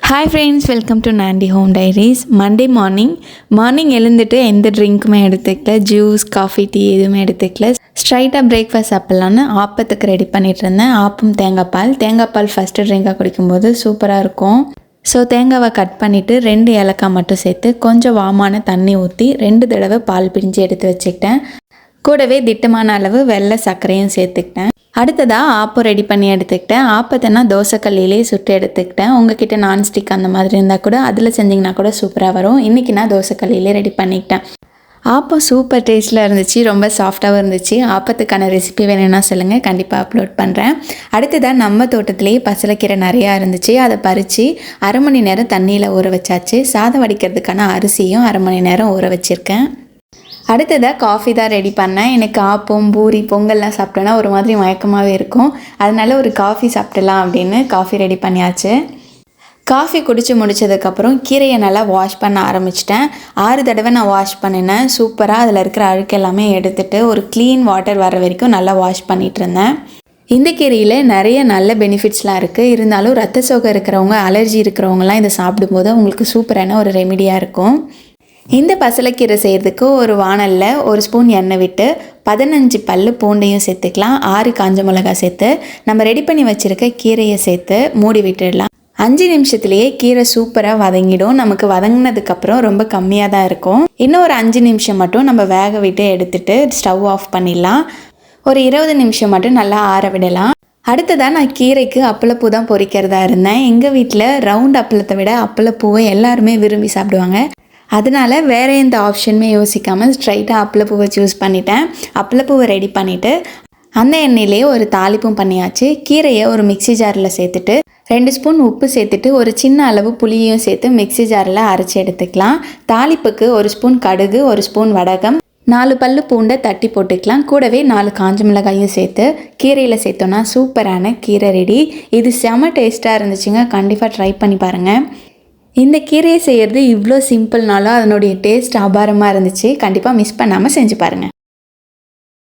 Hi friends, welcome to Nandi home diaries. Monday morning எழுந்துட்டு எந்த ட்ரிங்க்குமே எடுத்துக்கல, ஜூஸ் காஃபி டீ எதுவுமே எடுத்துக்கல. ஸ்ட்ரைட்டாக பிரேக்ஃபாஸ்ட் சாப்பிட்லான்னு ஆப்பத்துக்கு ரெடி பண்ணிகிட்டு இருந்தேன். ஆப்பம் தேங்காய் பால் ஃபஸ்ட்டு ட்ரிங்காக குடிக்கும்போது சூப்பராக இருக்கும். ஸோ தேங்காவை கட் பண்ணிவிட்டு 2 ஏலக்காய் மட்டும் சேர்த்து கொஞ்சம் வாமான தண்ணி ஊற்றி 2 தடவை பால் பிரிஞ்சு எடுத்து வச்சுக்கிட்டேன். கூடவே திட்டமான அளவு வெள்ளை சர்க்கரையும் சேர்த்துக்கிட்டேன். அடுத்ததாக ஆப்பம் ரெடி பண்ணி எடுத்துக்கிட்டேன். ஆப்பத்தை நான் தோசைக்கல்லிலே சுட்டு எடுத்துக்கிட்டேன். உங்ககிட்ட நான்ஸ்டிக் அந்த மாதிரி இருந்தால் கூட அதில் செஞ்சிங்கன்னா கூட சூப்பராக வரும். இன்றைக்கி நான் தோசைக்கல்லிலே ரெடி பண்ணிக்கிட்டேன். ஆப்பம் சூப்பர் டேஸ்ட்டில் இருந்துச்சு, ரொம்ப சாஃப்டாகவும் இருந்துச்சு. ஆப்பத்துக்கான ரெசிபி வேணும்னா சொல்லுங்கள், கண்டிப்பாக அப்லோட் பண்ணுறேன். அடுத்ததாக நம்ம தோட்டத்துலேயே பசலைக்கீரை நிறையா இருந்துச்சு. அதை பறித்து 1/2 மணி நேரம் தண்ணியில் ஊற வச்சாச்சு. சாதம் வடிக்கிறதுக்கான அரிசியும் 1/2 மணி நேரம் ஊற வச்சுருக்கேன். அடுத்ததாக காஃபி தான் ரெடி பண்ணேன். எனக்கு ஆப்பம் பூரி பொங்கல்லாம் சாப்பிட்டோன்னா ஒரு மாதிரி மயக்கமாகவே இருக்கும். அதனால ஒரு காஃபி சாப்பிடலாம் அப்படின்னு காஃபி ரெடி பண்ணியாச்சு. காஃபி குடித்து முடித்ததுக்கப்புறம் கீரையை நல்லா வாஷ் பண்ண ஆரம்பிச்சிட்டேன். 6 தடவை நான் வாஷ் பண்ணினேன். சூப்பராக அதில் இருக்கிற அழுக்கு எல்லாமே எடுத்துகிட்டு ஒரு க்ளீன் வாட்டர் வர வரைக்கும் நல்லா வாஷ் பண்ணிகிட்டு இருந்தேன். இந்த கீரையில் நிறைய நல்ல பெனிஃபிட்ஸ்லாம் இருக்குது. இருந்தாலும் ரத்த சோகை இருக்கிறவங்க, அலர்ஜி இருக்கிறவங்கலாம் இதை சாப்பிடும்போது உங்களுக்கு சூப்பரான ஒரு ரெமிடியாக இருக்கும். இந்த பசலைக்கீரை செய்கிறதுக்கு ஒரு வாணலில் 1 ஸ்பூன் எண்ணெய் விட்டு 15 பல்லு பூண்டையும் சேர்த்துக்கலாம். 6 காஞ்ச மிளகாய் சேர்த்து நம்ம ரெடி பண்ணி வச்சுருக்க கீரையை சேர்த்து மூடி விட்டுடலாம். 5 நிமிஷத்துலேயே கீரை சூப்பராக வதங்கிடும். நமக்கு வதங்கினதுக்கப்புறம் ரொம்ப கம்மியாக தான் இருக்கும். இன்னும் ஒரு 5 நிமிஷம் மட்டும் நம்ம வேக விட்டு எடுத்துகிட்டு ஸ்டவ் ஆஃப் பண்ணிடலாம். ஒரு 20 நிமிஷம் மட்டும் நல்லா ஆற விடலாம். அடுத்ததாக நான் கீரைக்கு அப்பளப்பூ தான் பொரிக்கிறதா இருந்தேன். எங்கள் வீட்டில் ரவுண்ட் அப்பளத்தை விட அப்பளப்பூவை எல்லாருமே விரும்பி சாப்பிடுவாங்க. அதனால் வேறு எந்த ஆப்ஷனுமே யோசிக்காமல் ஸ்ட்ரைட்டாக அப்பளப்பூவை சூஸ் பண்ணிட்டேன். அப்பளப்பூவை ரெடி பண்ணிவிட்டு அந்த எண்ணெயிலே ஒரு தாளிப்பும் பண்ணியாச்சு. கீரையை ஒரு மிக்சி ஜாரில் சேர்த்துட்டு 2 ஸ்பூன் உப்பு சேர்த்துட்டு ஒரு சின்ன அளவு புளியையும் சேர்த்து மிக்சி ஜாரில் அரைச்சி எடுத்துக்கலாம். தாளிப்புக்கு 1 ஸ்பூன் கடுகு, 1 ஸ்பூன் வடகம், 4 பல்லு பூண்டை தட்டி போட்டுக்கலாம். கூடவே 4 காஞ்ச மிளகாயும் சேர்த்து கீரையில் சேர்த்தோன்னா சூப்பரான கீரை ரெடி. இது செம டேஸ்ட்டாக இருந்துச்சுங்க. கண்டிப்பாக ட்ரை பண்ணி பாருங்கள். இந்த கீரையை செய்கிறது இவ்வளோ சிம்பிள்னாலும் அதனுடைய டேஸ்ட் அபாரமாக இருந்துச்சு. கண்டிப்பாக மிஸ் பண்ணாமல் செஞ்சு பாருங்கள்.